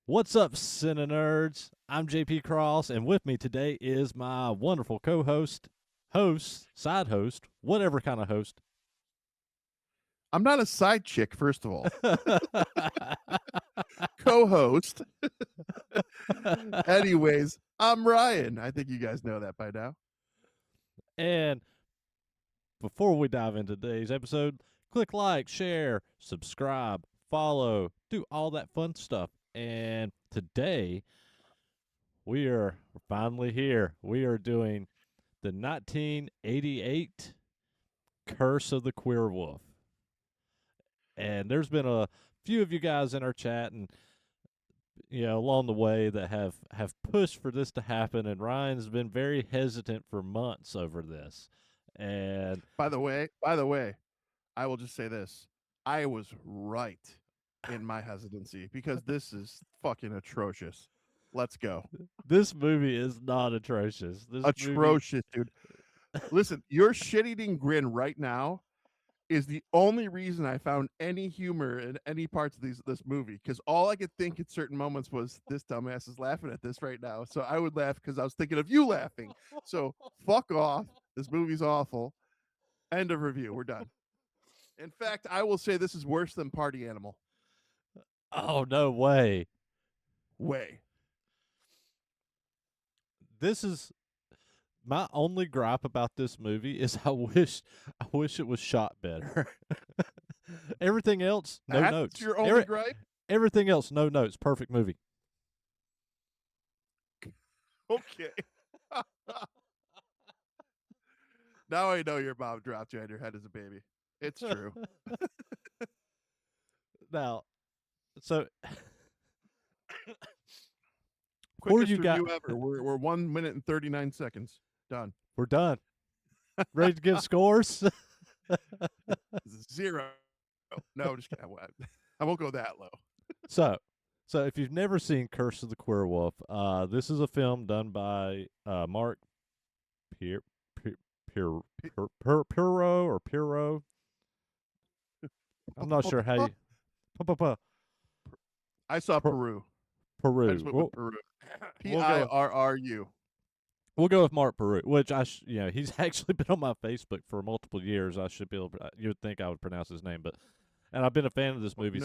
What's up, CineNerds? I'm JP Cross, and with me today is my wonderful co-host, side host, whatever kind of host. I'm not a side chick, first of all. Co-host. Anyways, I'm Ryan. I think you guys know that by now. And before we dive into today's episode, click like, share, subscribe, follow, do all that fun stuff. And today, we are finally here. We are doing the 1988 Curse of the Queerwolf. And there's been a few of you guys in our chat and along the way that have pushed for this to happen, and Ryan's been very hesitant for months over this. And By the way, I will just say this. I was right in my hesitancy because this is fucking atrocious. Let's go. this movie is not atrocious. Atrocious, dude. Listen, your shit-eating grin right now is the only reason I found any humor in any parts of this movie, because all I could think at certain moments was this dumbass is laughing at this right now. So I would laugh because I was thinking of you laughing. So fuck off. This movie's awful. End of review. We're done. In fact, I will say this is worse than Party Animal. Oh, no way. Way. This is my only gripe about this movie is I wish it was shot better. Everything else, no That's notes. your only gripe? Everything else, no notes. Perfect movie. Okay. Now I know your mom dropped you on your head as a baby. It's true. Now, so Quickest you got- review ever. We're 1 minute and 39 seconds. Done. we're done. Ready to give scores? 0. No, just kidding. I won't go that low. So if you've never seen Curse of the Queerwolf, this is a film done by Mark Pirro. I'm not sure how you. I saw Peru. I just went with Peru. Pirru. We'll go with Mark Peru, which he's actually been on my Facebook for multiple years. I should be able to, you would think I would pronounce his name, and I've been a fan of this movie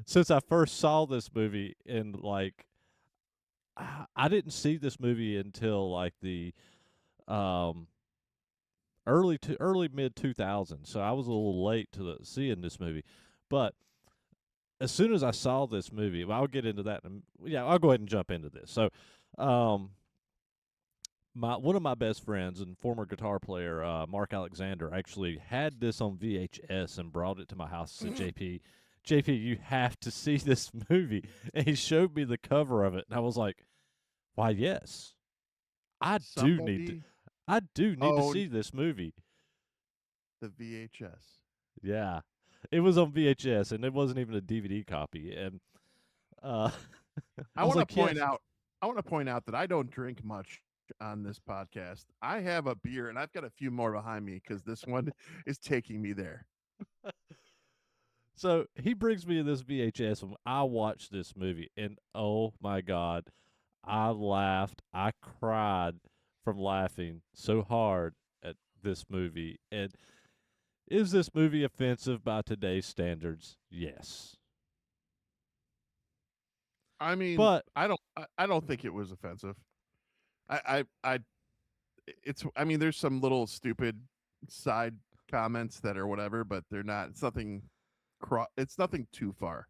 since I first saw this movie. And like, I didn't see this movie until like the early mid 2000s, so I was a little late to seeing this movie. But as soon as I saw this movie, well, I'll get into that. I'll go ahead and jump into this. So, one of my best friends and former guitar player, Mark Alexander, actually had this on VHS and brought it to my house and said, JP, you have to see this movie. And he showed me the cover of it, and I was like, why, yes, I do need to see this movie. The VHS. Yeah. It was on VHS, and it wasn't even a DVD copy. And I want to point out that I don't drink much on this podcast. I have a beer, and I've got a few more behind me because this one is taking me there. So he brings me this VHS, and I watched this movie, and oh my God, I laughed. I cried from laughing so hard at this movie. And is this movie offensive by today's standards? Yes. I mean, but I don't think it was offensive. I there's some little stupid side comments that are whatever, but they're not. It's nothing too far.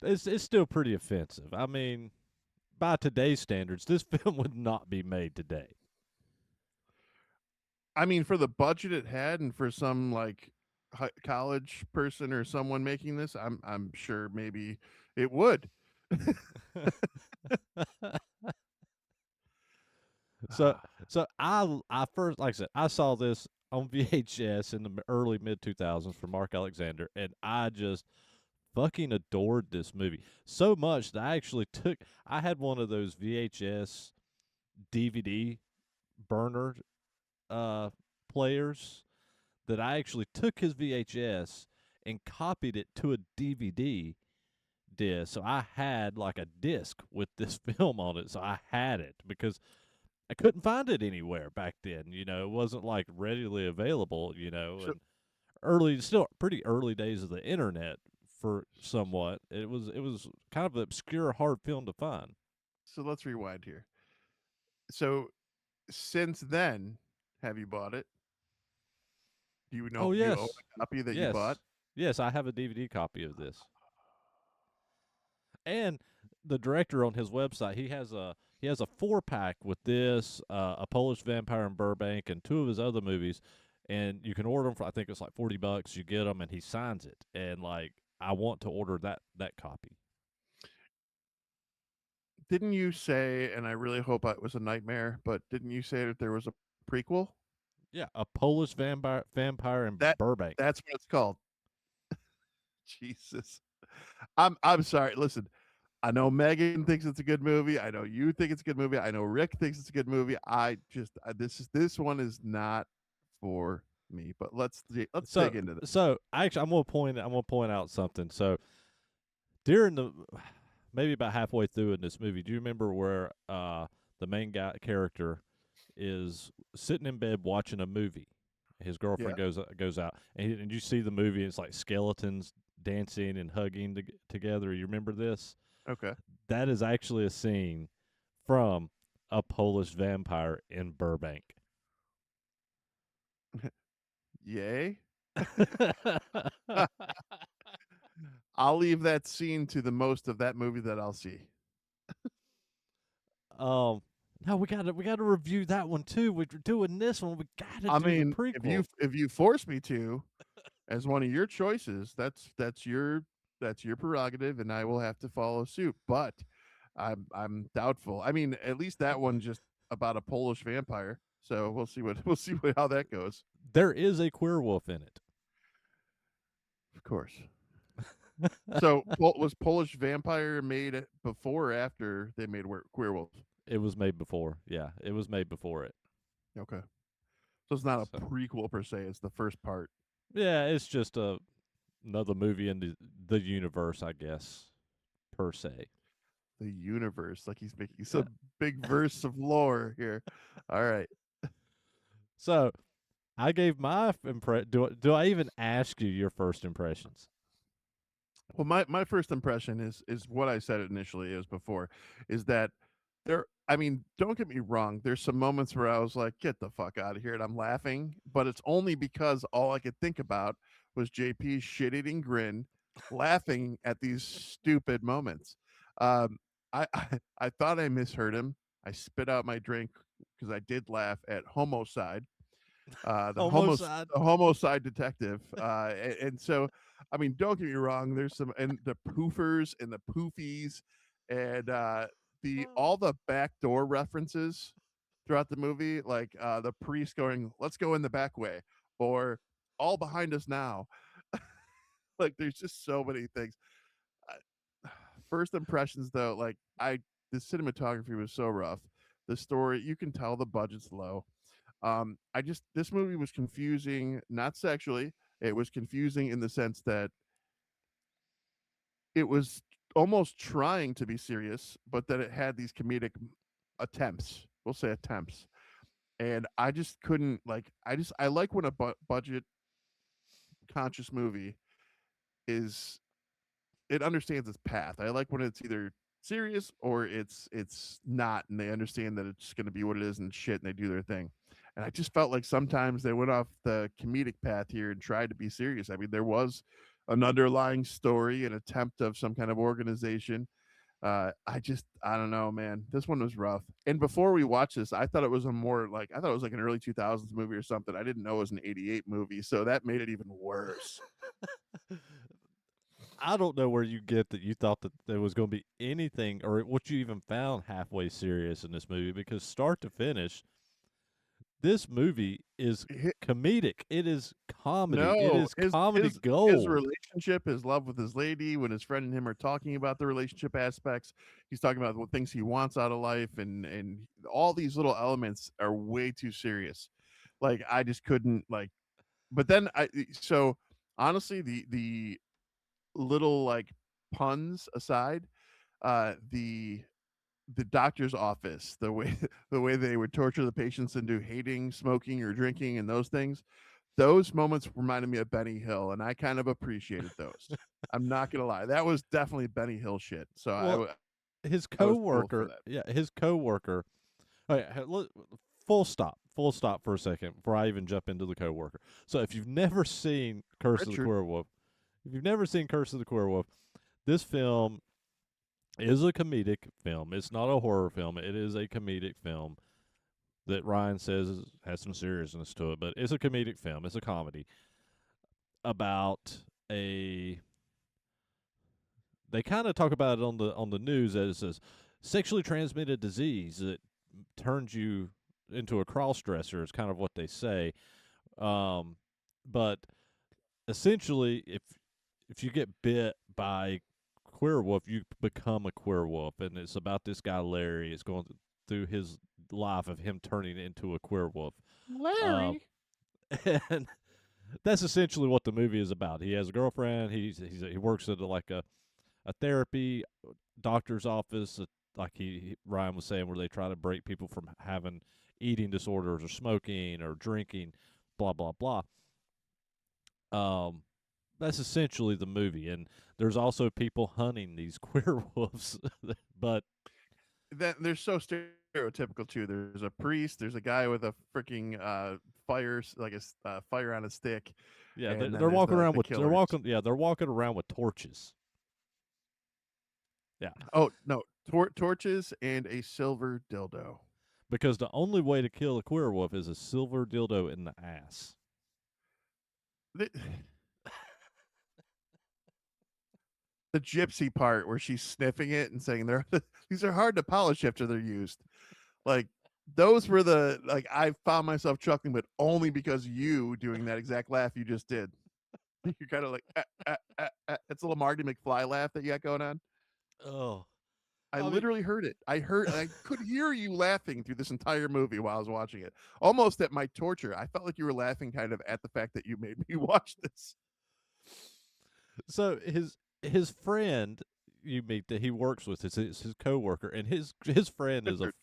It's still pretty offensive. I mean, by today's standards, this film would not be made today. I mean, for the budget it had, and for some like college person or someone making this, I'm sure maybe it would. So I first, like I said, I saw this on VHS in the early mid 2000s from Mark Alexander, and I just fucking adored this movie so much that I had one of those VHS DVD burner players that I actually took his VHS and copied it to a DVD disc, so I had like a disc with this film on it, so I had it because I couldn't find it anywhere back then. It wasn't like readily available. So And still pretty early days of the internet for somewhat. It was kind of an obscure, hard film to find. so let's rewind here. So since then, have you bought it? Oh Do you own yes, a copy that you bought? yes, yes. I have a DVD copy of this. And the director on his website, he has a 4-pack with this, a Polish Vampire in Burbank, and two of his other movies, and you can order them for I think it's like $40. You get them, and he signs it, and like I want to order that copy. Didn't you say, and I really hope it was a nightmare, but didn't you say that there was a prequel? Yeah, a Polish vampire in That Burbank. that's what it's called. Jesus. I'm sorry. Listen, I know Megan thinks it's a good movie. I know you think it's a good movie. I know Rick thinks it's a good movie. This one is not for me. But let's So dig into this. so actually, I'm gonna point out something. So during the maybe about halfway through in this movie, do you remember where the main guy character is sitting in bed watching a movie? His Yeah. girlfriend goes out, and you see the movie. And it's like skeletons dancing and hugging together. You remember this? Okay. That is actually a scene from a Polish vampire in Burbank. Yay. I'll leave that scene to the most of that movie that I'll see. um, no, we gotta review that one too. We're doing this one. We gotta I do the mean, prequel. if you force me to, as one of your choices, that's your prerogative, and I will have to follow suit. But I'm doubtful. I mean, at least that one just about a Polish vampire. So we'll see how that goes. There is a Queerwolf in it. Of course. So was Polish Vampire made before or after they made Queerwolf? It was made before. Yeah, it was made before it. Okay, so it's not a So prequel per se. It's the first part. yeah, it's just another movie in the universe, I guess, per se. The universe, like he's making some big verse of lore here. All right. So I gave my impression. Do I even ask you your first impressions? Well, my first impression is what I said initially is before, is that there. I mean, don't get me wrong. There's some moments where I was like, "Get the fuck out of here," and I'm laughing, but it's only because all I could think about was JP's shit-eating grin, laughing at these stupid moments. Um, I thought I misheard him. I spit out my drink because I did laugh at homicide, Homicide. the homicide detective, and so I mean, don't get me wrong. There's some and the poofers and the poofies, and the all the backdoor references throughout the movie, like the priest going, "Let's go in the back way," or "All behind us now." Like, there's just so many things. First impressions, though, like the cinematography was so rough. The story, you can tell the budget's low. I just this movie was confusing, not sexually. It was confusing in the sense that it was almost trying to be serious, but that it had these comedic attempts. We'll say attempts. And I just couldn't I like when a budget conscious movie is it understands its path. I like when it's either serious or it's not, and they understand that it's going to be what it is and shit, and they do their thing. And I just felt like sometimes they went off the comedic path here and tried to be serious. I mean, there was an underlying story, an attempt of some kind of organization. I don't know, man. This one was rough. And before we watched this, I thought it was I thought it was like an early 2000s movie or something. I didn't know it was an 88 movie, so that made it even worse. I don't know where you get that you thought that there was going to be anything or what you even found halfway serious in this movie because start to finish, this movie is Hi- comedic. It is comedy. It No, is comedy his gold. relationship, his love with his lady, when his friend and him are talking about the relationship aspects, he's talking about what things he wants out of life, and all these little elements are way too serious. Like I just couldn't but then I so honestly the little like puns aside, the doctor's office, the way the way they would torture the patients into hating smoking or drinking and those moments reminded me of Benny Hill, and I kind of appreciated those. I'm not gonna lie, that was definitely Benny Hill shit. So Well, his I was cool for coworker, that. yeah, his coworker. Okay, full stop for a second before I even jump into the coworker. So if you've never seen Curse of the Richard, Queerwolf, if you've never seen Curse of the Queerwolf, this film is a comedic film. It's not a horror film. It is a comedic film that Ryan says has some seriousness to it, but it's a comedic film. It's a comedy about a. They kind of talk about it on the news as a sexually transmitted disease that turns you into a cross dresser. Is kind of what they say, but essentially, if you get bit by Queerwolf, you become a Queerwolf, and it's about this guy Larry. It's going through his life of him turning into a Queerwolf, uh, Larry. and that's essentially what the movie is about. He has a girlfriend. He works at a therapy doctor's office, like Ryan was saying, where they try to break people from having eating disorders or smoking or drinking, blah blah blah. Um, that's essentially the movie, and there's also people hunting these queer wolves, but That they're so stereotypical too. There's a priest, there's a guy with a freaking fire, like fire on a stick, yeah, and then they're there's walking around the with killers. they're walking around with torches. Yeah, Oh no, torches and a silver dildo. because the only way to kill a queer wolf is a silver dildo in the ass. The, the gypsy part where she's sniffing it and saying they're these are hard to polish after they're used. Like those were the like I found myself chuckling, but only because you doing that exact laugh you just did. You're kind of like it's a little Marty McFly laugh that you got going on. Oh, I I mean, literally heard it. I could hear you laughing through this entire movie while I was watching it. Almost at my torture. I felt like you were laughing kind of at the fact that you made me watch this. so his friend you meet that he works with is his coworker, and his friend is Richard.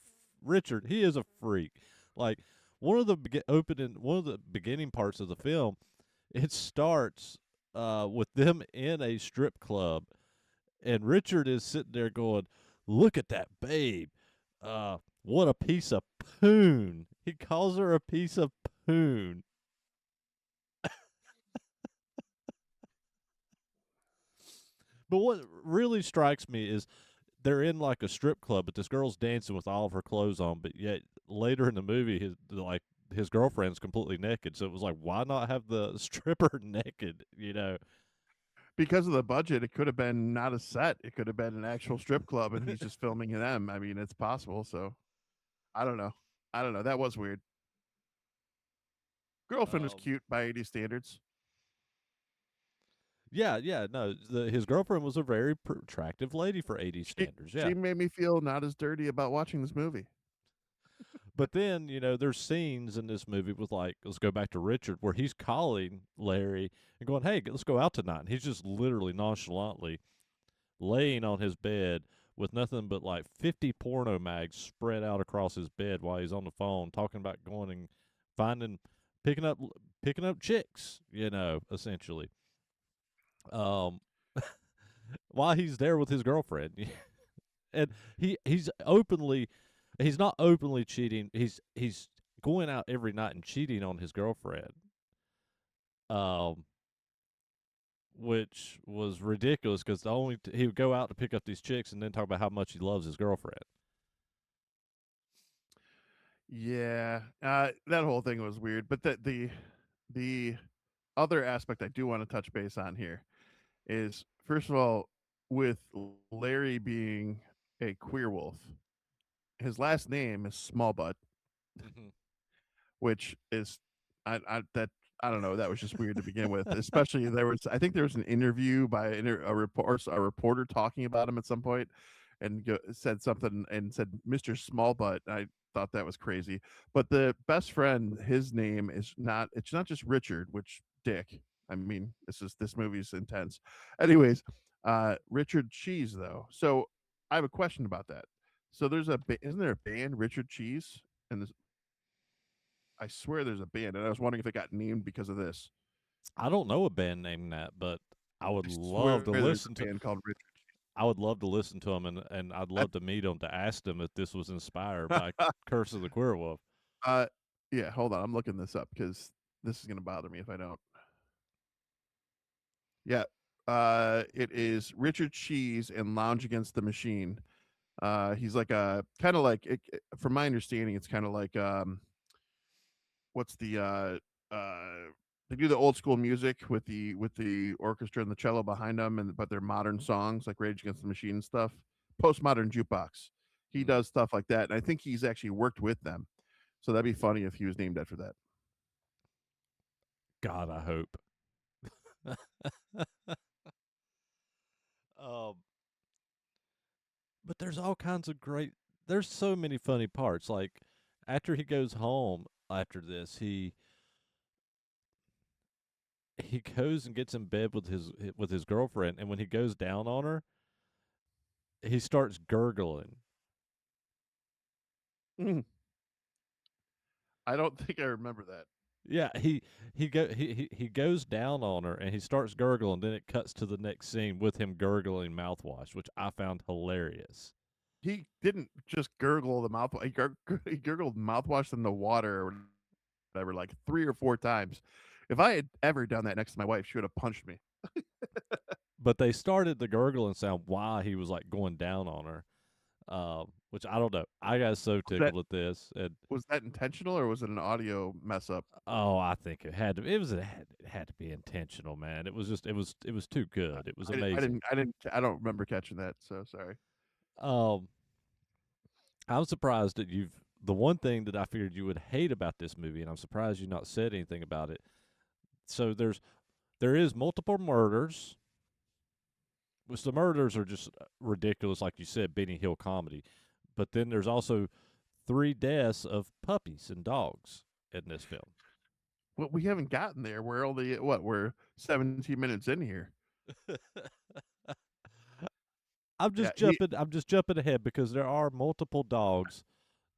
Richard. He is a freak. Like one of the beginning parts of the film, it starts with them in a strip club, and Richard is sitting there going, "Look at that babe! What a piece of poon!" He calls her a piece of poon. But what really strikes me is they're in like a strip club, but this girl's dancing with all of her clothes on. But yet later in the movie, his girlfriend's completely naked. So it was like, why not have the stripper naked? You know? Because of the budget, it could have been not a set. It could have been an actual strip club and he's just filming them. I mean, it's possible. So I don't know. I don't know. That was weird. Girlfriend was um, cute by 80 standards. yeah. No, his girlfriend was a very attractive lady for 80s She standards. Yeah. she made me feel not as dirty about watching this movie. But then, there's scenes in this movie with like, let's go back to Richard, where he's calling Larry and going, "Hey, let's go out tonight." And he's just literally nonchalantly laying on his bed with nothing but like 50 porno mags spread out across his bed while he's on the phone talking about going and finding picking up picking up chicks, essentially. Um while he's there with his girlfriend. And he's not openly cheating. He's going out every night and cheating on his girlfriend. Um which was ridiculous because he would go out to pick up these chicks and then talk about how much he loves his girlfriend. Yeah, that whole thing was weird. But the other aspect I do want to touch base on here is first of all, with Larry being a queer wolf, his last name is Smallbutt, Mm-hmm. which is I don't know, that was just weird to begin with. Especially I think there was an interview by a reporter talking about him at some point, and said something and said Mr. Smallbutt. I thought that was crazy. But the best friend, his name is not. It's not just Richard, which dick. I mean, this movie's intense. Anyways, Richard Cheese, though. So I have a question about that. So there's isn't there a band, Richard Cheese? And this, I swear there's a band, and I was wondering if it got named because of this. I don't know a band named that, but I would I love swear to there's listen a to. band called Richard. I would love to listen to them, and I'd love to meet them to ask them if this was inspired by Curse of the Queerwolf. uh, yeah, hold on, I'm looking this up because this is gonna bother me if I don't. Yeah, it is Richard Cheese and Lounge Against the Machine. He's like a kind of like, from my understanding, it's kind of like what's the they do the old school music with the orchestra and the cello behind them, and but they're modern songs like Rage Against the Machine and stuff. Postmodern jukebox. He Mm. does stuff like that, and I think he's actually worked with them. So that'd be funny if he was named after that. God, I hope. um, but there's all kinds of great. There's so many funny parts. Like after he goes home after this, he goes and gets in bed with his girlfriend, and when he goes down on her, he starts gurgling. Mm. I don't think I remember that. Yeah, he goes down on her and he starts gurgling. Then it cuts to the next scene with him gurgling mouthwash, which I found hilarious. He didn't just gurgle the mouth. He gurgled mouthwash in the water or whatever, like 3 or 4 times. If I had ever done that next to my wife, she would have punched me. But they started the gurgling sound while he was like going down on her, which I don't know. I got so Was that tickled at this, and was that intentional or was it an audio mess up? oh, I think it had to. It had to be intentional, man. It was just it was too good. It was amazing. I don't remember catching that. So sorry. Um, I'm surprised that you've the one thing that I figured you would hate about this movie, and I'm surprised you not said anything about it. So there is multiple murders, which the murders are just ridiculous, like you said, Benny Hill comedy. But then there's also 3 deaths of puppies and dogs in this film. Well, we haven't gotten there. We're only what? We're 17 minutes in here. Yeah, I'm just jumping ahead because there are multiple dogs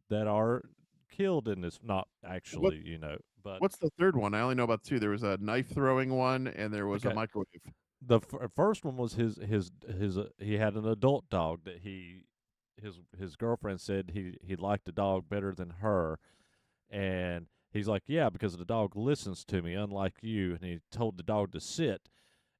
that are killed in this. Not what actually, but what's the third one? I only know about two. There was a knife throwing one, and there was a okay. microwave. The first one was his. He had an adult dog that his girlfriend said he liked the dog better than her, and he's like, yeah, because the dog listens to me, unlike you. And he told the dog to sit,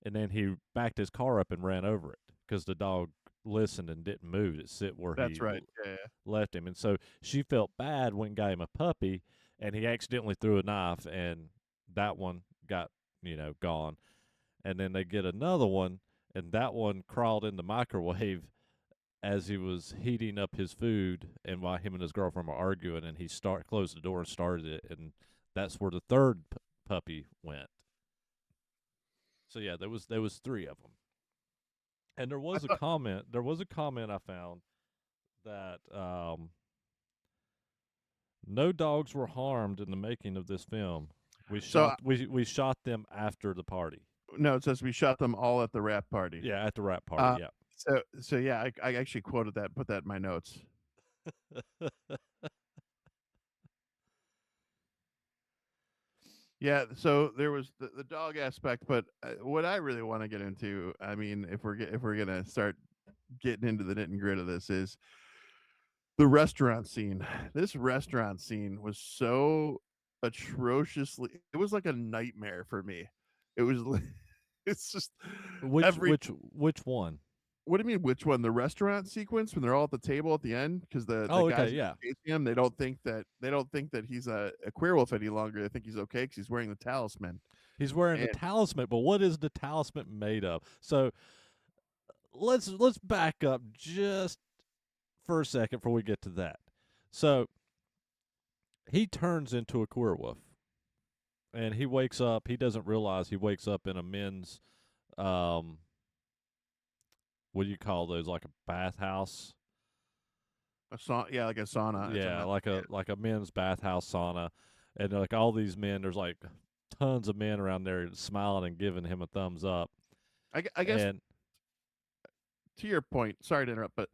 and then he backed his car up and ran over it because the dog listened and didn't move. It sit where That's he right. Yeah. left him, and so she felt bad when got him a puppy, and he accidentally threw a knife, and that one got gone. And then they get another one, and that one crawled in the microwave as he was heating up his food, and while him and his girlfriend were arguing, and he closed the door and started it, and that's where the third puppy went. So yeah, there was 3 of them, and I thought there was a comment I found that no dogs were harmed in the making of this film. so. We shot them after the party. No, it says we shot them all at the rap party. Yeah, at the rap Uh, party. Yeah. so yeah, I actually quoted that, put that in my notes. Yeah, so there was the dog aspect, but what I really want to get into, I mean, if we're gonna start getting into the nit and grit of this, is the restaurant scene. This restaurant scene was so atrociously. It was like a nightmare for me. It was. It's just every. Which one? What do you mean? Which one? The restaurant sequence when they're all at the table at the end because the Oh, guys okay, yeah. chasing him. They don't think that he's a queerwolf any longer. They think he's okay because he's wearing the talisman. He's wearing the And talisman, but what is the talisman made of? So let's back up just for a second before we get to that. So he turns into a queerwolf, and he wakes up. He doesn't realize he wakes up in a men's what do you call those? Like a bathhouse? a sauna, yeah, like a sauna. Yeah, Yeah. like a men's bathhouse sauna, and like all these men. There's like tons of men around there smiling and giving him a thumbs up. I guess And to your point, sorry to interrupt, but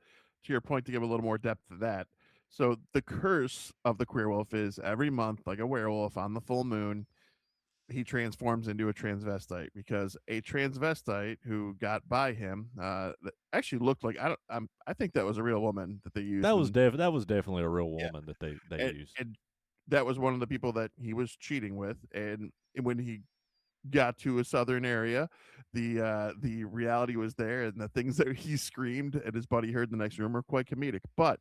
to your point, to give a little more depth to that. So the curse of the Queerwolf is every month, like a werewolf on the full moon, he transforms into a transvestite because a transvestite who got by him that actually looked like I think that was a real woman that they used when that was definitely a real yeah woman that they and, used. and that was one of the people that he was cheating with, and when he got to a southern area, the reality was there, and the things that he screamed and his buddy heard in the next room were quite comedic. But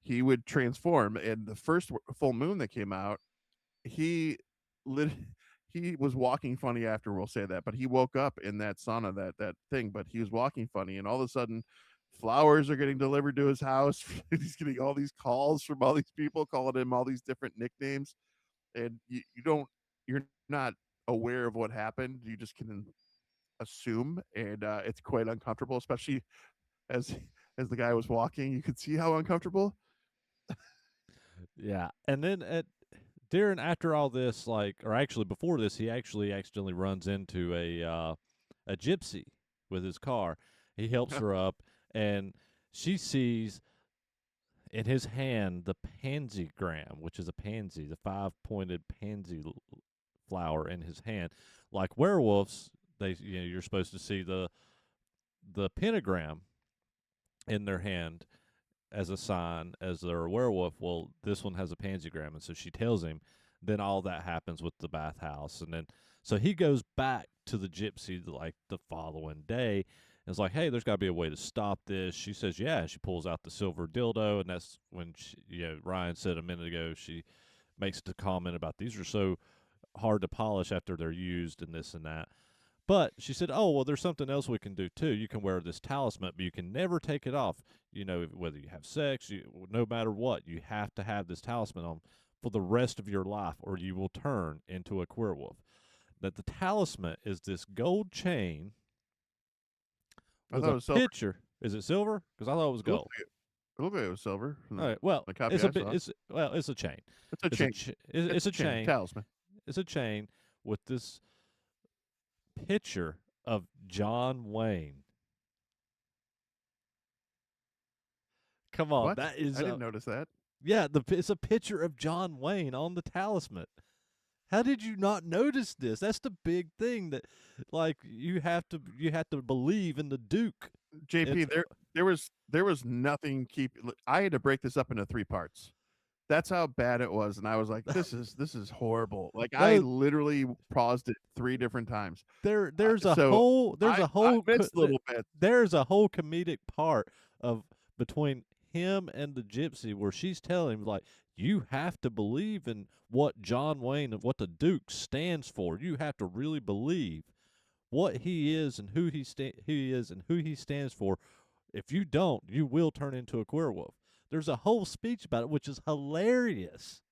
he would transform, and the first full moon that came out, he lit he was walking funny after, we'll say that, but he woke up in that sauna, that thing, but he was walking funny, and all of a sudden flowers are getting delivered to his house. He's getting all these calls from all these people calling him all these different nicknames, and you're not aware of what happened. You just can assume, and it's quite uncomfortable, especially as as the guy was walking. You could see how uncomfortable. Yeah, and then during after all this, like, or actually before this, he actually accidentally runs into a gypsy with his car. He helps her up, and she sees in his hand the pansygram, which is a pansy, the 5-pointed pansy flower in his hand. Like werewolves, you're supposed to see the pentagram in their hand as a sign as they're a werewolf. Well, this one has a pansygram, and so she tells him. Then all that happens with the bathhouse, and then so he goes back to the gypsy like the following day. And it's like, hey, there's got to be a way to stop this. She says, yeah. And she pulls out the silver dildo, and that's when Ryan said a minute ago. She makes the comment about these are so hard to polish after they're used and this and that. But she said, "Oh, well, there's something else we can do too. You can wear this talisman, but you can never take it off. Whether you have sex, no matter what, you have to have this talisman on for the rest of your life, or you will turn into a queerwolf." That the talisman is this gold chain I with thought it a was silver. picture. Is it silver? Because I thought it was It looked gold. like it, looked like it was silver from All right. Well, the copy it's a I bit. saw. It's a chain. It's a It's a chain. it's It's a a chain chain. talisman. It's a chain with this picture of John Wayne. Come on, What? that is I didn't notice that. yeah, it's a picture of John Wayne on the talisman. How did you not notice this? That's the big thing that, like, you have to believe in the Duke. JP, It's there was nothing I had to break this up into 3 parts. That's how bad it was, and I was like, this is horrible." Like, I no, literally paused it 3 different times. there's a So whole I missed little bits. there's a whole comedic part of between him and the gypsy where she's telling him like you have to believe in what John Wayne and what the Duke stands for. You have to really believe what he is and who he stands for. If you don't, you will turn into a queerwolf. There's a whole speech about it, which is hilarious.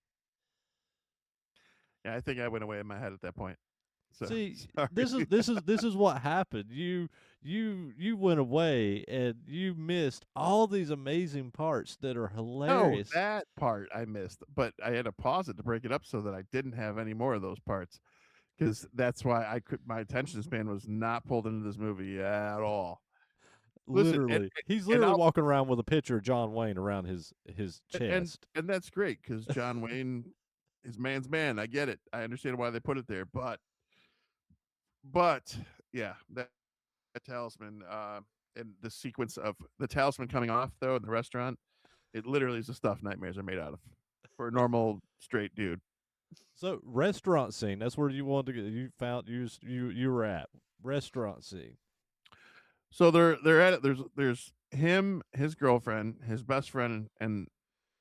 Yeah, I think I went away in my head at that point. So, See, sorry. this is what happened. You went away and you missed all these amazing parts that are No, hilarious. that part I missed, but I had to pause it to break it up so that I didn't have any more of those parts, because that's why my attention span was not pulled into this movie at all. Listen, Literally, he's and literally I'll walking around with a picture of John Wayne around his and chest. and that's great because John Wayne is man's man. I get it. I understand why they put it there, but yeah, that talisman, and the sequence of the talisman coming off though in the restaurant, it literally is the stuff nightmares are made out of for a normal straight dude. So restaurant scene. That's where you wanted to get. You found you were at restaurant scene. So they're at it. There's him, his girlfriend, his best friend, and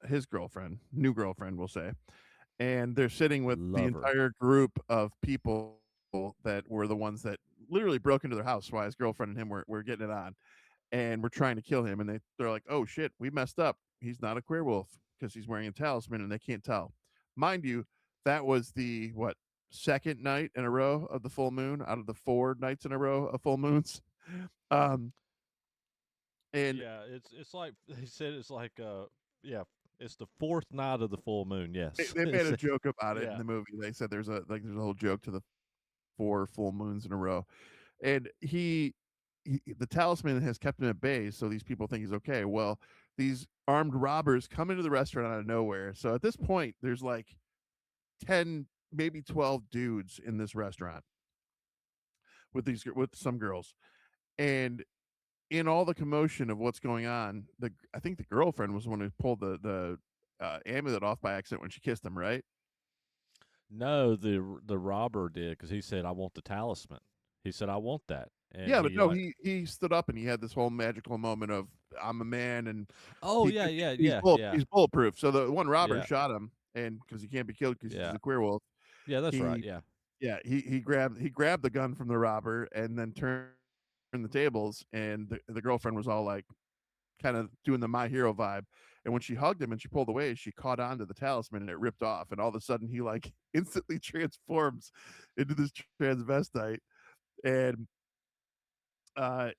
his girlfriend, new girlfriend, we'll say, and they're sitting with the Lover. entire group of people that were the ones that literally broke into their house while his girlfriend and him were getting it on, and we're trying to kill him. And they're like, "Oh shit, we messed up. He's not a queer wolf because he's wearing a talisman, and they can't tell." Mind you, that was the what second night in a row of the full moon out of the 4 nights in a row of full moons. Um, and Yeah, it's like they said. It's like yeah, it's the fourth night of the full moon. Yes, they made a joke about it in yeah. the movie. They said there's a whole joke to the 4 full moons in a row, and he the talisman has kept him at bay, so these people think he's okay. Well, these armed robbers come into the restaurant out of nowhere. So at this point, there's like 10, maybe 12 dudes in this restaurant with some girls. And in all the commotion of what's going on, I think the girlfriend was the one who pulled the amulet off by accident when she kissed him, right? No, the robber did because he said, "I want the talisman." He said, "I want that," and Yeah, but he no, like, he stood up and he had this whole magical moment of I'm a man and "Oh he yeah, could yeah, yeah, yeah, he's bulletproof. So the one robber yeah, shot him and because he can't be killed because he's yeah, a queerwolf, yeah." That's right. he Yeah, yeah, he grabbed the gun from the robber and then turned the tables and the girlfriend was all like kind of doing the my hero vibe. And when she hugged him and she pulled away, she caught on to the talisman and it ripped off. And all of a sudden he like instantly transforms into this transvestite. And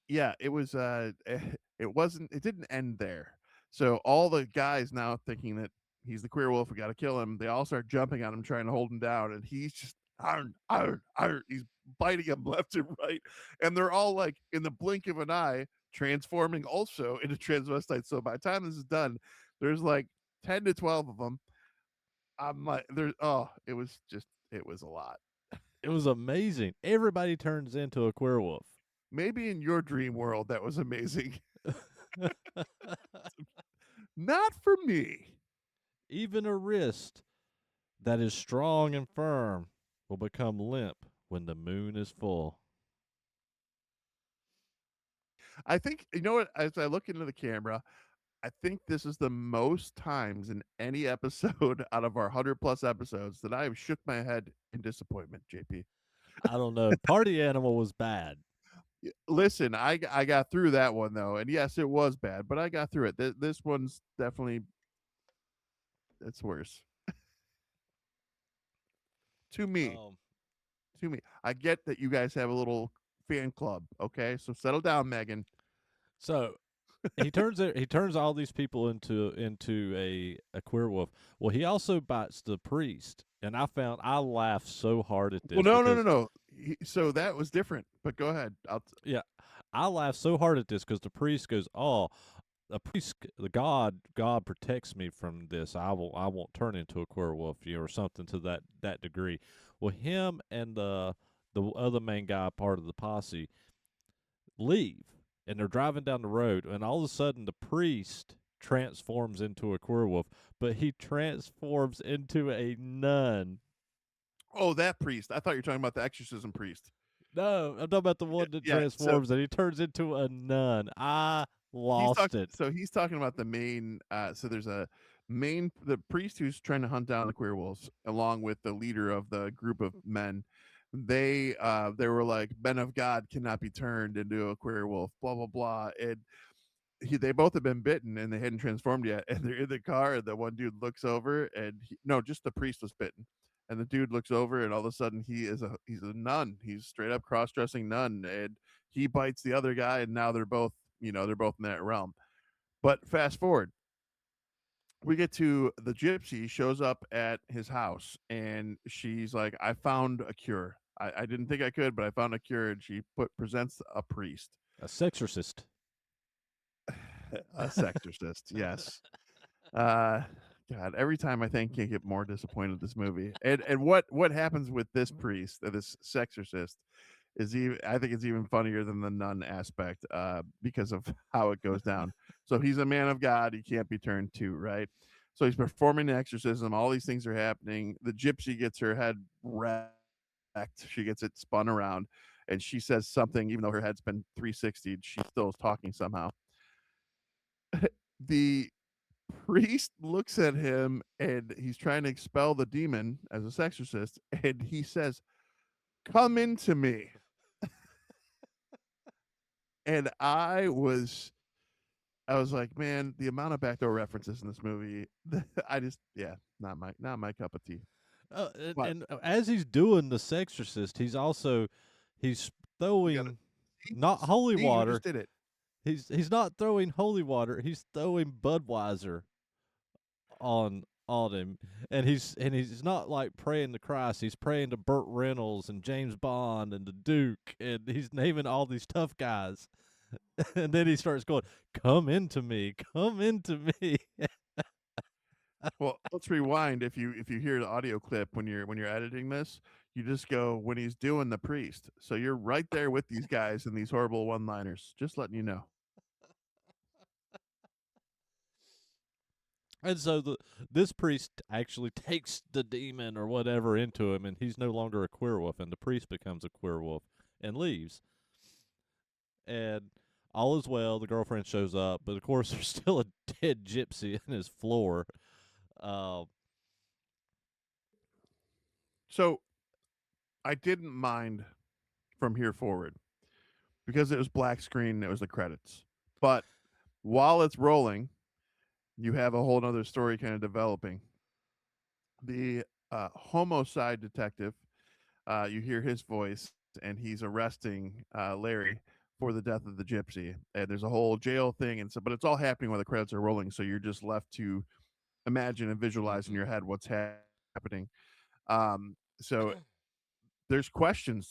yeah, it was it didn't end there. So all the guys now thinking that he's the queer wolf, we gotta kill him, they all start jumping on him, trying to hold him down, and he's just iron, iron, iron. He's biting him left and right. And they're all like in the blink of an eye, transforming also into transvestites. So by the time this is done, there's like 10 to 12 of them. I'm like, there's it was a lot. it was amazing. Everybody turns into a werewolf. Maybe in your dream world that was amazing. Not for me. Even a wrist that is strong and firm will become limp when the moon is full. I think you know what? As I look into the camera, I think this is the most times in any episode out of our 100 plus episodes that I have shook my head in disappointment. JP, I don't know. Party Animal was bad. listen, I got through that one though, and yes, it was bad, but I got through it. This one's definitely it's worse to me. Um, To me, I get that you guys have a little fan club. Okay, so settle down, Megan. so he turns all these people into a queer wolf. Well, he also bites the priest, and I laughed so hard at Well, this no, no, no, because no. So that was different. But go ahead. yeah, I laughed so hard at this because the priest goes, "Oh, the priest, the God protects me from this. I won't turn into a queer wolf, or something to that degree." Well, him and the other main guy, part of the posse, leave, and they're driving down the road, and all of a sudden the priest transforms into a queer wolf, but he transforms into a nun. Oh, that priest. I thought you were talking about the exorcism priest. No, I'm talking about the one that Yeah. So transforms and he turns into a nun. I lost it. he's talking about the main. So there's the priest who's trying to hunt down the queer wolves, along with the leader of the group of men. They were like men of God cannot be turned into a queer wolf. Blah blah blah. And they both have been bitten and they hadn't transformed yet. And they're in the car, and the one dude looks over, and no, just the priest was bitten. And the dude looks over, and all of a sudden he's a nun. He's straight up cross dressing nun, and he bites the other guy, and now they're both in that realm. But fast forward, we get to the gypsy shows up at his house, and she's like, "I found a cure. I didn't think I could, but I found a cure." And she presents a priest, A sexorcist. a sexorcist. Yes. Uh, God, every time I think I get more disappointed with this movie. And what happens with this priest, this sexorcist, is even I think it's even funnier than the nun aspect, because of how it goes down. So he's a man of God, he can't be turned to, right? So he's performing the exorcism, all these things are happening. The gypsy gets her head wrecked, she gets it spun around, and she says something, even though her head's been 360, she still is talking somehow. The priest looks at him and he's trying to expel the demon as a sexorcist, and he says, "Come into me." And I was like, man, the amount of backdoor references in this movie, I just yeah, not my cup of tea. But As he's doing the sexorcist, he's you got to throwing not holy see, you water. just did it. He's not throwing holy water. He's throwing Budweiser on him, and he's not like praying to Christ. He's praying to Burt Reynolds and James Bond and the Duke, and he's naming all these tough guys. And then he starts going, "Come into me, come into me." Well, let's rewind. If you hear the audio clip when you're editing this, you just go when he's doing the priest. So you're right there with these guys and these horrible one-liners. Just letting you know. And so this priest actually takes the demon or whatever into him, and he's no longer a queerwolf, and the priest becomes a queerwolf and leaves. And all is well. The girlfriend shows up, but of course there's still a dead gypsy in his floor. Uh, So I didn't mind from here forward because it was black screen and it was the credits. But while it's rolling, you have a whole other story kind of developing. The homicide detective, you hear his voice, and he's arresting Larry for the death of the gypsy. And there's a whole jail thing, and so, but it's all happening while the credits are rolling. So you're just left to imagine and visualize in mhm. your head what's happening. So there's questions,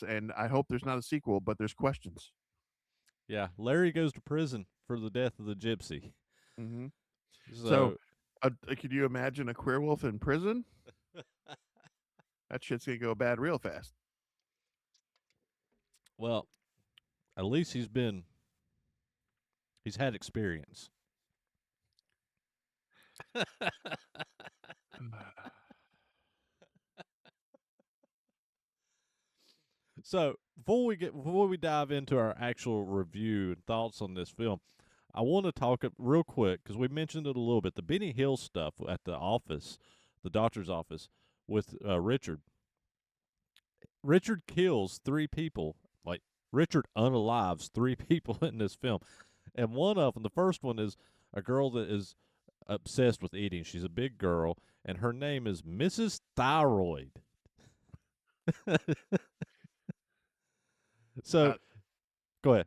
and I hope there's not a sequel, but there's questions. Yeah, Larry goes to prison for the death of the gypsy. Hmm. So, So, could you imagine a queer wolf in prison? That shit's gonna go bad real fast. well, at least he's had experience. So before we dive into our actual review and thoughts on this film, I want to talk real quick because we mentioned it a little bit. The Benny Hill stuff at the office, the doctor's office with Richard. Richard kills three people. Like Richard unalives three people in this film, and one of them, the first one is a girl that is obsessed with eating. She's a big girl, and her name is Mrs. Thyroid. So Uh, go ahead.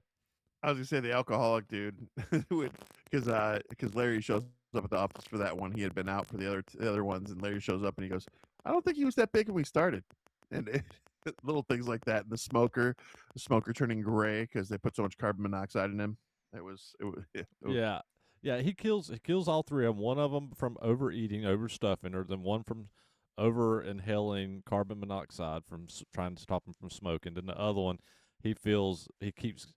I was gonna say the alcoholic dude, because Larry shows up at the office for that one. He had been out for the other ones, and Larry shows up and he goes, "I don't think he was that big when we started." And little things like that. The smoker turning gray because they put so much carbon monoxide in him. It was Yeah, yeah. He kills all three of them. One of them from overeating, overstuffing, or then one from over inhaling carbon monoxide from trying to stop him from smoking. Then the other one, he keeps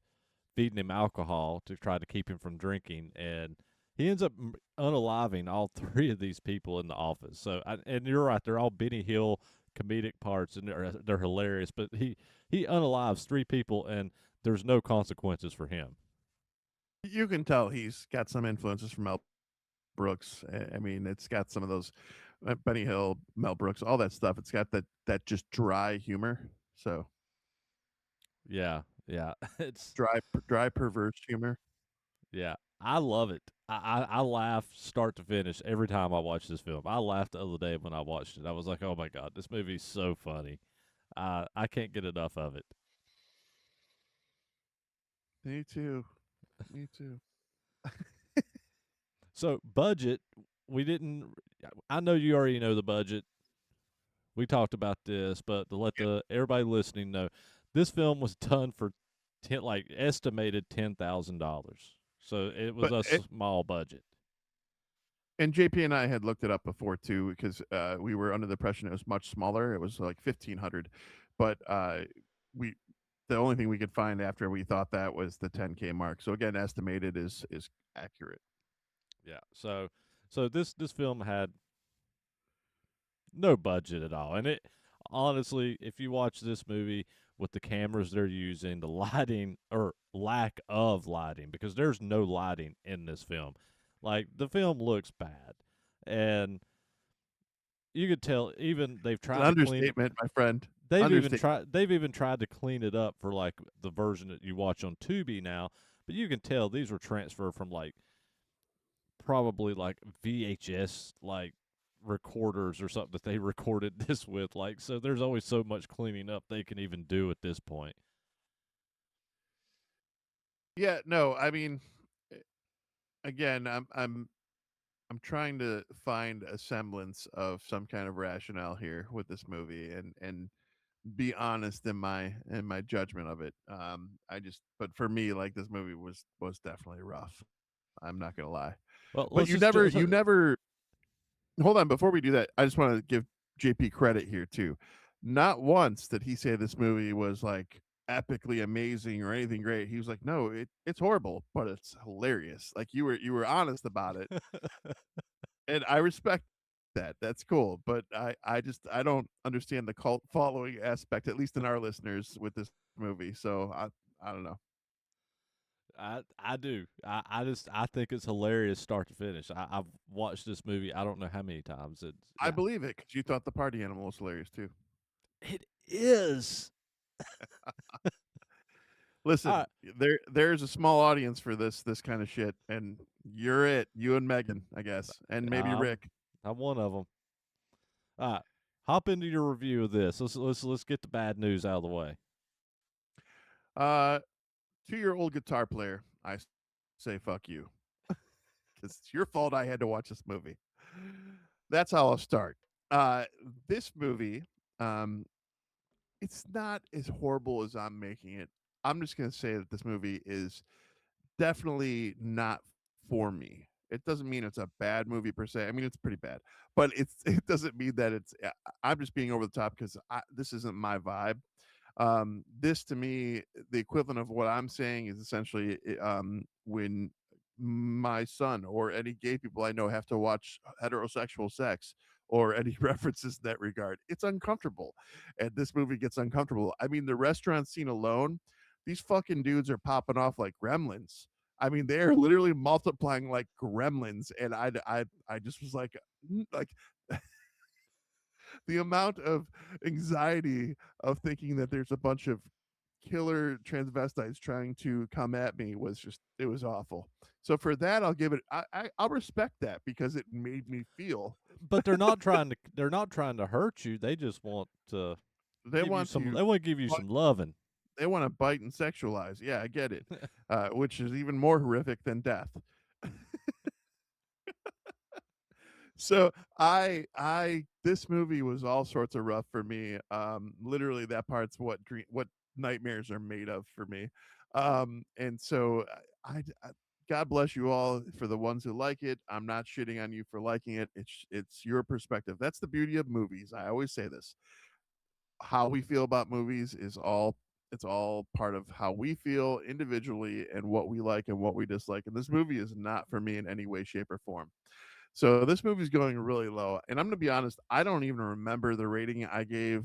feeding him alcohol to try to keep him from drinking, and he ends up unaliving all three of these people in the office. So, and you're right, they're all Benny Hill comedic parts, and they're hilarious. But he unalives three people, and there's no consequences for him. you can tell he's got some influences from Mel Brooks. I mean, it's got some of those Benny Hill, Mel Brooks, all that stuff. It's got that just dry humor. So Yeah, yeah. It's dry perverse humor. yeah. I love it. I laugh start to finish every time I watch this film. I laughed the other day when I watched it. I was like, "Oh my god, this movie's so funny." I can't get enough of it. Me too. Me too. So budget, we didn't. I know you already know the budget. We talked about this, but to let the everybody listening know, this film was done for estimated $10,000. So it was But a small budget. and JP and I had looked it up before too because we were under the impression it was much smaller. It was like 1,500, but we the only thing we could find after we thought that was the 10K mark. So again, estimated is accurate. Yeah. So this film had no budget at all. And it honestly, if you watch this movie with the cameras they're using, the lighting or lack of lighting, because there's no lighting in this film. Like the film looks bad. And you could tell even It's an understatement, my friend. Understatement. they've even tried to clean it up for like the version that you watch on Tubi now, but you can tell these were transferred from like probably like VHS like recorders or something that they recorded this with. Like, so there's always so much cleaning up they can even do at this point. Yeah, no, I mean, again, I'm I'm trying to find a semblance of some kind of rationale here with this movie, and be honest in my judgment of it. I just, but for me, like this movie was definitely rough. I'm not gonna lie. Well, But let's just you never hold on, before we do that, I just want to give JP credit here too. Not once did he say this movie was like epically amazing or anything great. He was like, "No, it's horrible, but it's hilarious." Like you were honest about it, and I respect that. That's cool. But I just I don't understand the cult following aspect, at least in our listeners, with this movie. So I don't know. I do. I think it's hilarious start to finish. I've watched this movie I don't know how many times. It's I yeah. believe it because you thought the party animal was hilarious too. It is. All Listen, right. there's a small audience for this kind of shit, and you're it. You and Megan, I guess, and maybe I'm Rick. I'm one of them. All right. Hop into your review of this. Let's get the bad news out of the way. Uh, to your old guitar player, say fuck you because it's your fault I had to watch this movie. That's how I'll start. Uh, this movie, um, it's not as horrible as I'm making it. I'm just gonna say that this movie is definitely not for me. It doesn't mean it's a bad movie per se. I mean, it's pretty bad, but it doesn't mean that it's. I'm just being over the top because this isn't my vibe. This to me, the equivalent of what I'm saying is essentially when my son or any gay people I know have to watch heterosexual sex or any references in that regard. It's uncomfortable. And this movie gets uncomfortable. I mean, the restaurant scene alone, these fucking dudes are popping off like gremlins. I mean, they're literally multiplying like gremlins. And I just was like the amount of anxiety of thinking that there's a bunch of killer transvestites trying to come at me was just it was awful. So for that, I'll give it. I'll respect that because it made me feel. But they're not trying to hurt you. They just want to They give you want some to they want to give you bite- some loving. they want to bite and sexualize. Yeah, I get it. Which is even more horrific than death. So this movie was all sorts of rough for me. Literally that part's what nightmares are made of for me. And so I God bless you all for the ones who like it. I'm not shitting on you for liking it. It's your perspective. That's the beauty of movies. I always say this. How we feel about movies is all it's all part of how we feel individually and what we like and what we dislike. And this movie is not for me in any way, shape, or form. So this movie's going really low, and I'm gonna be honest. I don't even remember the rating I gave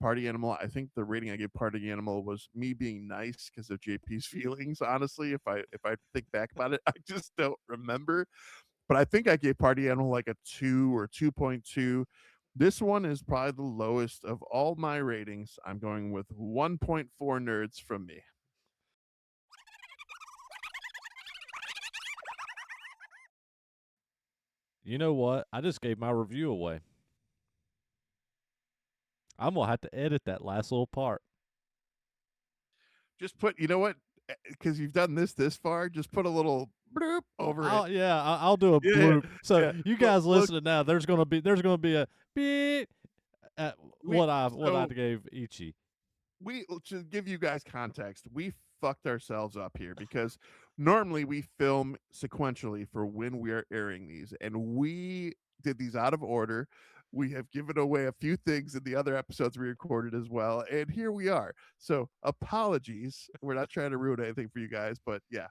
Party Animal. I think the rating I gave Party Animal was me being nice because of JP's feelings. Honestly, if I think back about it, I just don't remember. But I think I gave Party Animal like a 2 or 2.2. This one is probably the lowest of all my ratings. I'm going with 1.4 nerds from me. You know what? I just gave my review away. I'm gonna have to edit that last little part. Just put, you know what? Because you've done this far, just put a little bloop over it. I'll do a Yeah, bloop. So yeah. you Look, guys look, listening now, there's gonna be a beep at we what I so gave Ichi. we to give you guys context, we fucked ourselves up here because normally we film sequentially for when we are airing these, and we did these out of order. We have given away a few things in the other episodes we recorded as well, and here we are. So apologies. We're not trying to ruin anything for you guys, but yeah,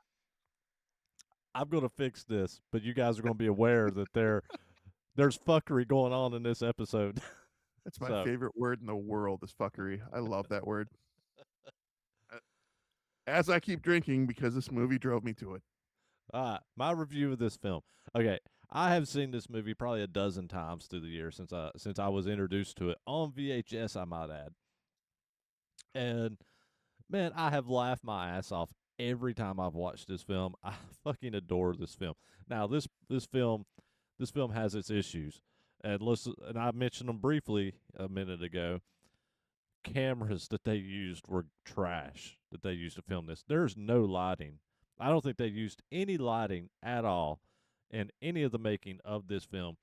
I'm gonna fix this, but you guys are gonna be aware that there's fuckery going on in this episode. that's my So, favorite word in the world is fuckery. I love that word. Uh, As I keep drinking because this movie drove me to it. my review of this film. Okay, I have seen this movie probably a dozen times through the years since I was introduced to it on VHS. I might add, and man, I have laughed my ass off every time I've watched this film. I fucking adore this film. Now, this film has its issues, and listen, and I mentioned them briefly a minute ago. Cameras that they used were trash that they used to film this. There's no lighting. I don't think they used any lighting at all in any of the making of this film.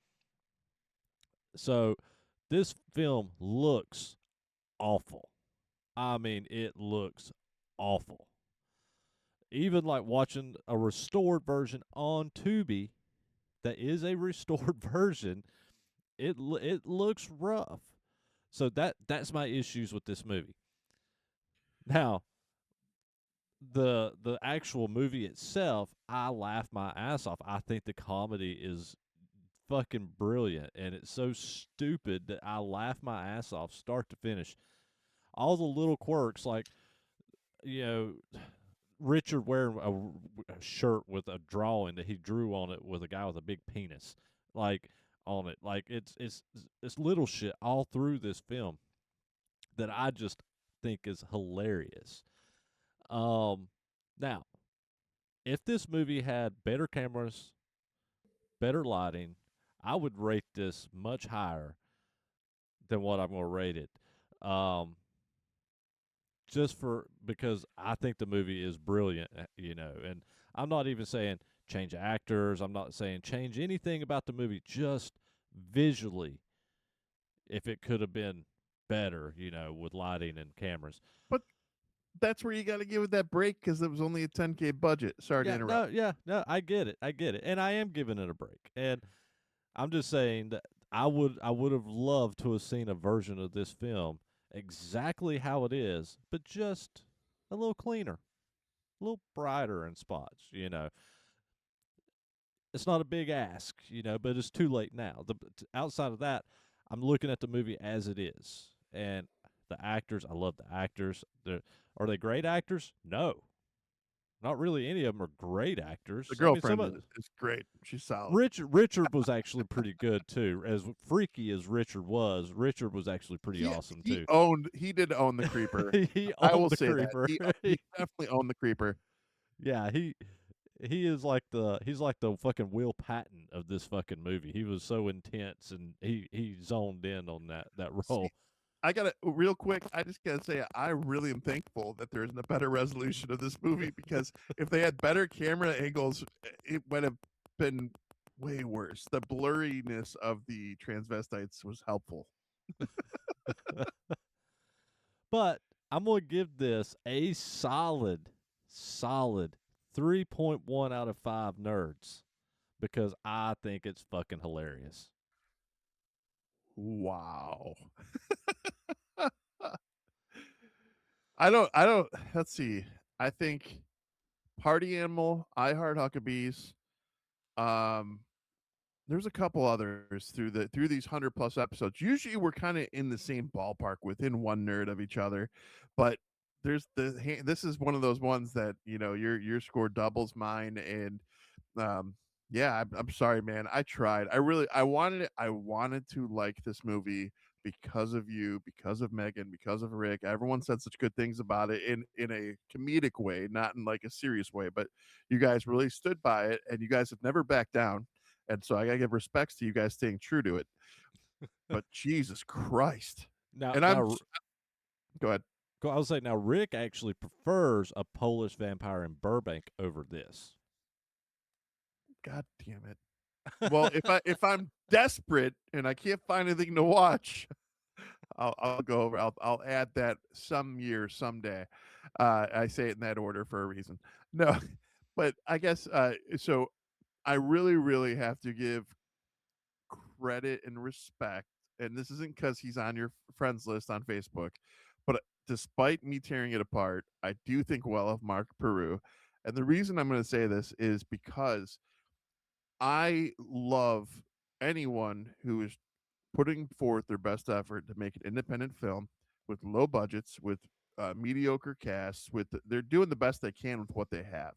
So this film looks awful. I mean, it looks awful. Even like watching a restored version on Tubi, that is a restored version, it looks rough. So that's my issues with this movie. Now, the actual movie itself, I laugh my ass off. I think the comedy is fucking brilliant, and it's so stupid that I laugh my ass off start to finish. All the little quirks, like, you know, Richard wearing a shirt with a drawing that he drew on it with a guy with a big penis, like, on it. Like, it's little shit all through this film that I just think is hilarious. Um, Now, if this movie had better cameras, better lighting, I would rate this much higher than what I'm going to rate it. Um, just for because I think the movie is brilliant, and I'm not even saying change actors. I'm not saying change anything about the movie. Just visually, if it could have been better, with lighting and cameras. But that's where you got to give it that break because it was only a 10K budget. Sorry to interrupt. No, I get it, and I am giving it a break, and I'm just saying that I would have loved to have seen a version of this film exactly how it is, but just a little cleaner, a little brighter in spots. It's not a big ask, but it's too late now. Outside of that, I'm looking at the movie as it is, and the actors. I love the actors. Are they great actors? No, not really. Any of them are great actors. The I mean, some girlfriend of is great. She's solid. Richard was actually pretty good too. As freaky as Richard was actually pretty awesome too. He did own the creeper. He I owned will the say creeper. that. He definitely owned the creeper. Yeah, he is like he's like the fucking Will Patton of this fucking movie. He was so intense and he zoned in on that role. See, I gotta real quick. I just gotta say, I really am thankful that there isn't a better resolution of this movie because if they had better camera angles, it would have been way worse. The blurriness of the transvestites was helpful. But I'm gonna give this a solid 3.1 out of 5 nerds because I think it's fucking hilarious. Wow. I don't let's see. I think Party Animal, I Heart Huckabees, um there's a couple others through these 100+ episodes. Usually we're kind of in the same ballpark within one nerd of each other, but this is one of those ones that, your score doubles mine and um yeah, I'm sorry, man. I tried. I wanted to like this movie because of you, because of Megan, because of Rick. Everyone said such good things about it in a comedic way, not in like a serious way, but you guys really stood by it and you guys have never backed down. And so I gotta give respects to you guys staying true to it. But Jesus Christ. Now And go ahead. I was saying now Rick actually prefers a Polish vampire in Burbank over this. God damn it. Well, if I'm desperate and I can't find anything to watch, I'll go over. I'll add that some year, someday. I say it in that order for a reason. No, but I guess so. I really, really have to give credit and respect, and this isn't because he's on your friends list on Facebook, but despite me tearing it apart, I do think well of Mark Peru, and the reason I'm going to say this is because I love anyone who is putting forth their best effort to make an independent film with low budgets, with mediocre casts, they're doing the best they can with what they have.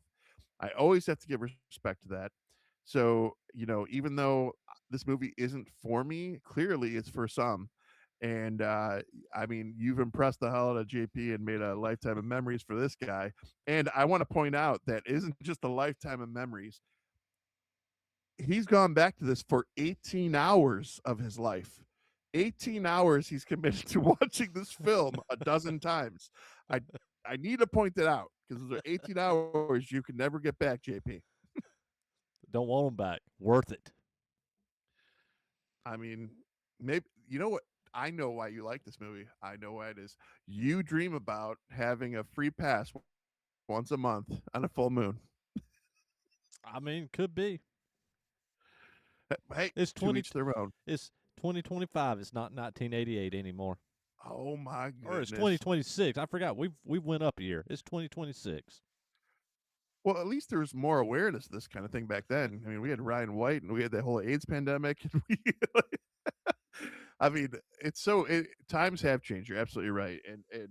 I always have to give respect to that. So, even though this movie isn't for me, clearly it's for some. And I mean, you've impressed the hell out of JP and made a lifetime of memories for this guy. And I want to point out that isn't just a lifetime of memories. He's gone back to this for 18 hours of his life. 18 hours he's committed to watching this film a dozen times. I I need to point that out because those are 18 hours you can never get back, JP. Don't want them back. Worth it. I mean, maybe you know what? I know why you like this movie. I know why it is. You dream about having a free pass once a month on a full moon. I mean, could be. Hey, It's to 20. each their own. It's 2025. It's not 1988 anymore. Oh my Or it's goodness. 2026. I forgot. We went up a year. It's 2026. Well, at least there was more awareness of this kind of thing back then. I mean, we had Ryan White and we had the whole AIDS pandemic. And I mean, times have changed. You're absolutely right. And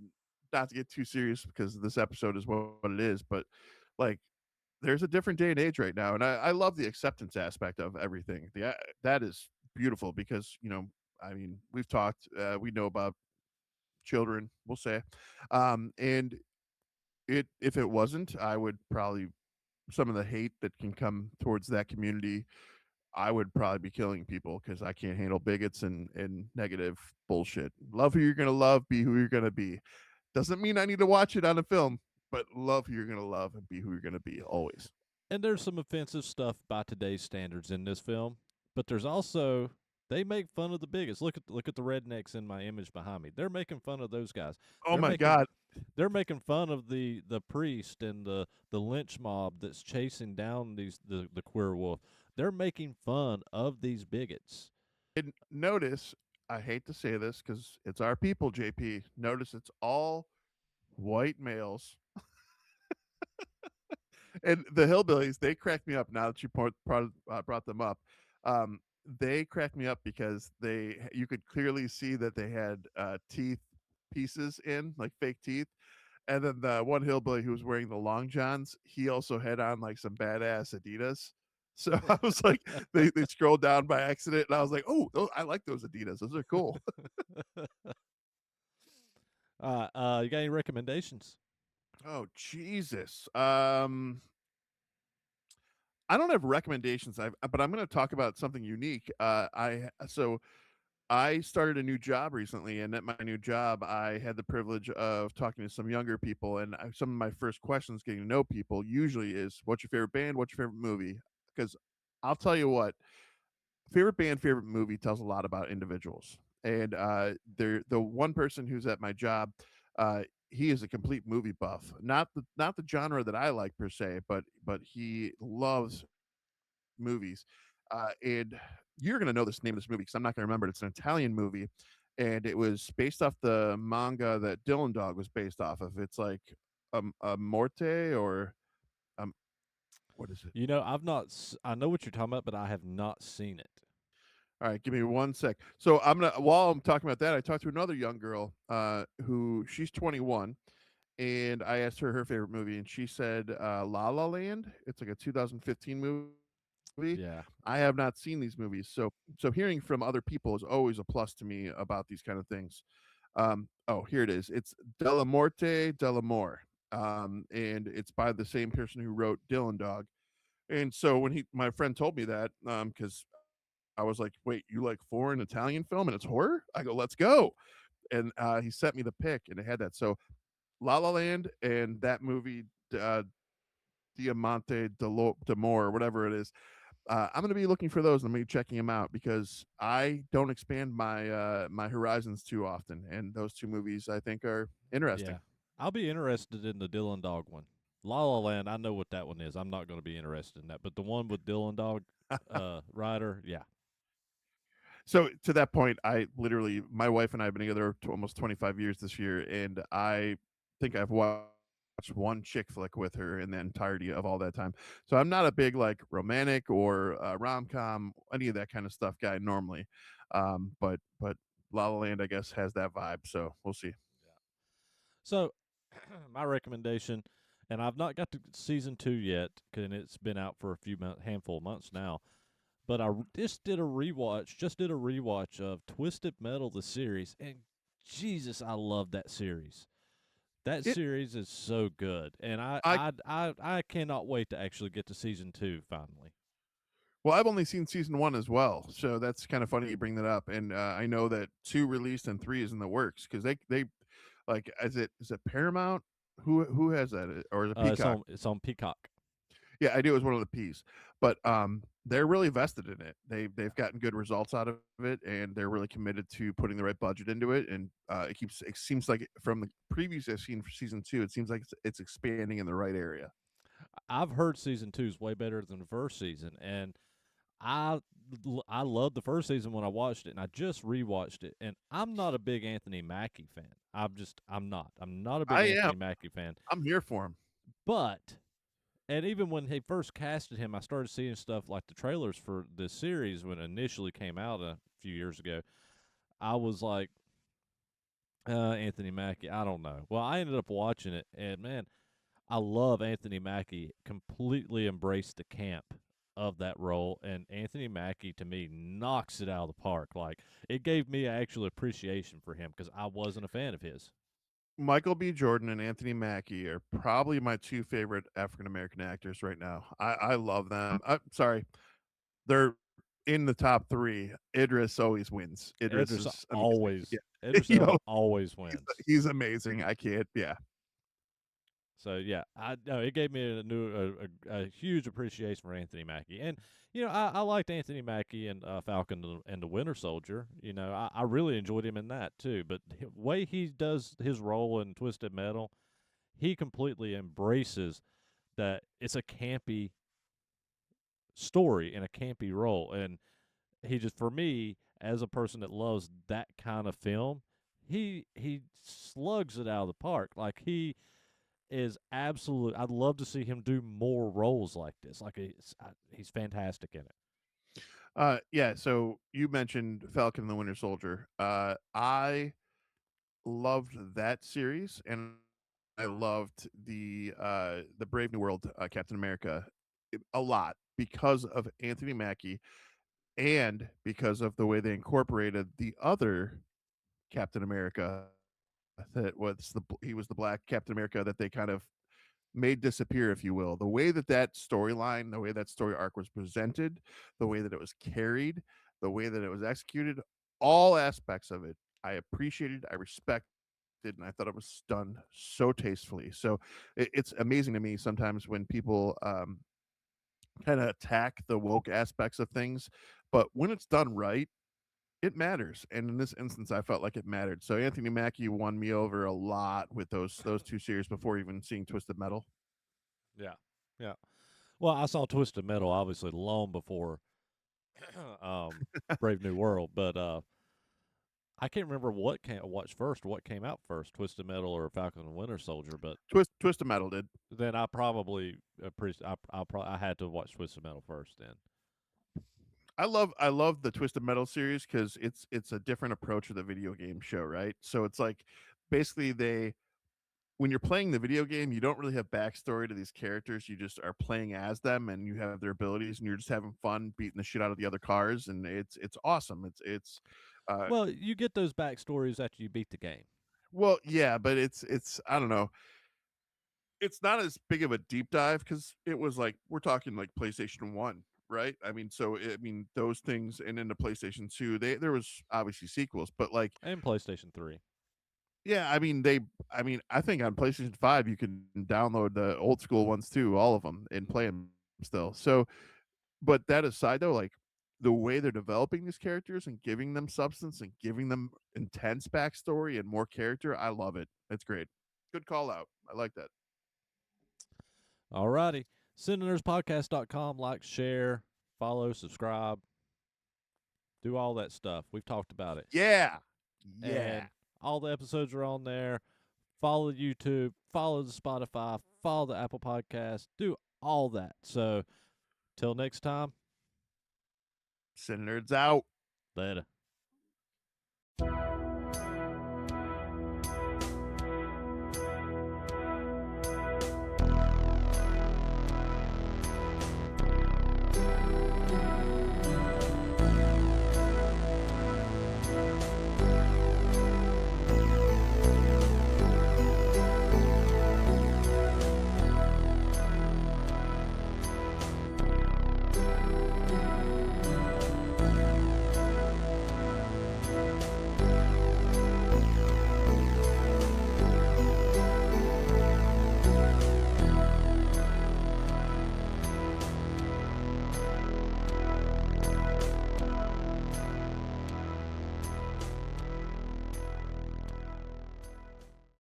not to get too serious because this episode is what it is, but like there's a different day and age right now, and I love the acceptance aspect of everything. That is beautiful because I mean, we've talked, we know about children, we'll say, and if it wasn't, I would probably some of the hate that can come towards that community. I would probably be killing people because I can't handle bigots and negative bullshit. Love who you're gonna love, be who you're gonna be. Doesn't mean I need to watch it on a film, but love who you're gonna love and be who you're gonna be always. And there's some offensive stuff by today's standards in this film, but there's also they make fun of the biggest. Look at the rednecks in my image behind me. They're making fun of those guys. Oh They're my making god. they're making fun of the priest and the lynch mob that's chasing down the queer wolf. They're making fun of these bigots. And notice, I hate to say this because it's our people, JP. Notice it's all white males. And the hillbillies, they cracked me up now that you brought them up. They cracked me up because you could clearly see that they had teeth pieces in, like fake teeth. And then the one hillbilly who was wearing the long johns, he also had on like some badass Adidas. So I was like, they scrolled down by accident, and I was like, oh, I like those Adidas. Those are cool. You got any recommendations? Oh Jesus. I don't have recommendations. But I'm going to talk about something unique. I started a new job recently, and at my new job, I had the privilege of talking to some younger people. And some of my first questions, getting to know people, usually is, "What's your favorite band? What's your favorite movie?" Because I'll tell you what, favorite band, favorite movie tells a lot about individuals. And the one person who's at my job, he is a complete movie buff. Not the genre that I like per se, but he loves movies. And you're gonna know this name of this movie because I'm not gonna remember it. It's an Italian movie, and it was based off the manga that Dylan Dog was based off of. It's like a Morte or um, what is it? I've not. I know what you're talking about, but I have not seen it. All right, give me one sec. So while I'm talking about that, I talked to another young girl, who she's 21, and I asked her favorite movie, and she said La La Land. It's like a 2015 movie. Yeah. I have not seen these movies, so hearing from other people is always a plus to me about these kind of things. Oh, here it is. It's Della Morte Dell'Amore, and it's by the same person who wrote Dylan Dog. And so when my friend told me that, because I was like, "Wait, you like foreign Italian film and it's horror?" I go, "Let's go!" And he sent me the pic, and it had that. So La La Land and that movie, Diamante d'Amore, whatever it is. I'm going to be looking for those. And I'm going to be checking them out because I don't expand my horizons too often, and those two movies I think are interesting. Yeah. I'll be interested in the Dylan Dog one. La La Land, I know what that one is. I'm not going to be interested in that. But the one with Dylan Dog Ryder, yeah. So to that point, my wife and I have been together almost 25 years this year, and I think I've watched one chick flick with her in the entirety of all that time. So I'm not a big like romantic or rom com, any of that kind of stuff guy normally. But La La Land, I guess, has that vibe. So we'll see. Yeah. So, my recommendation, and I've not got to season 2 yet, and it's been out for a handful of months now. But just did a rewatch of Twisted Metal the series, and Jesus, I love that series. That It series is so good, and I I cannot wait to actually get to season 2 finally. Well, I've only seen season one as well, so that's kind of funny you bring that up. And I know that two released and three is in the works because they like is it Paramount who has that or is it Peacock? It's on Peacock. Yeah, I knew it was one of the P's, but they're really vested in it. They've gotten good results out of it, and they're really committed to putting the right budget into it. And it seems like from the previews I've seen for season 2, it seems like it's expanding in the right area. I've heard season 2 is way better than the first season, and I I loved the first season when I watched it, and I just rewatched it, and I'm not a big Anthony Mackie fan. I'm not. I'm not a big I Anthony am. Mackie fan. I'm here for him. But and even when he first casted him, I started seeing stuff like the trailers for this series when it initially came out a few years ago. I was like, Anthony Mackie, I don't know. Well, I ended up watching it, and man, I love Anthony Mackie. Completely embraced the camp of that role, and Anthony Mackie to me knocks it out of the park. Like it gave me actual appreciation for him because I wasn't a fan of his. Michael B. Jordan and Anthony Mackie are probably my two favorite African American actors right now. I love them. I'm sorry, they're in the top 3. Idris always wins. Idris is amazing. Yeah. Idris You Elba know, always wins. he's amazing. I can't. Yeah. So yeah, I no, it gave me a huge appreciation for Anthony Mackie, and I liked Anthony Mackie and Falcon and the Winter Soldier. I really enjoyed him in that too. But the way he does his role in Twisted Metal, he completely embraces that it's a campy story and a campy role, and he just for me as a person that loves that kind of film, he slugs it out of the park. Like is absolute. I'd love to see him do more roles like this. Like he's fantastic in it. Yeah. So you mentioned Falcon and the Winter Soldier. I loved that series, and I loved the Brave New World Captain America a lot because of Anthony Mackie and because of the way they incorporated the other Captain America that was he was the black Captain America that they kind of made disappear, if you will. The way that storyline, the way that story arc was presented, the way that it was carried, the way that it was executed, all aspects of it, I appreciated, I respected, and I thought it was done so tastefully. So it's amazing to me sometimes when people kind of attack the woke aspects of things, but when it's done right, it matters. And in this instance, I felt like it mattered. So Anthony Mackie won me over a lot with those two series before even seeing Twisted Metal. Yeah, yeah. Well, I saw Twisted Metal obviously long before um, Brave New World, but I can't remember what watched first, what came out first, Twisted Metal or Falcon and Winter Soldier. But Twisted Metal did. Then I probably I had to watch Twisted Metal first. Then I love the Twisted Metal series because it's a different approach to the video game show, right? So it's like basically when you're playing the video game, you don't really have backstory to these characters. You just are playing as them, and you have their abilities, and you're just having fun beating the shit out of the other cars, and it's awesome. It's well, you get those backstories after you beat the game. Well, yeah, but it's I don't know. It's not as big of a deep dive because it was like we're talking like PlayStation 1, right? I mean, those things, and into PlayStation 2, there was obviously sequels, but like And PlayStation 3. yeah, I think on PlayStation 5 you can download the old school ones too, all of them, and play them still. So, but that aside though, like the way they're developing these characters and giving them substance and giving them intense backstory and more character, I love it. It's great. Good call out. I like that. All righty. CineNerdsPodcast.com. Like, share, follow, subscribe. Do all that stuff. We've talked about it. Yeah. Yeah. And all the episodes are on there. Follow YouTube. Follow the Spotify. Follow the Apple Podcast. Do all that. So, till next time. CineNerds out. Later.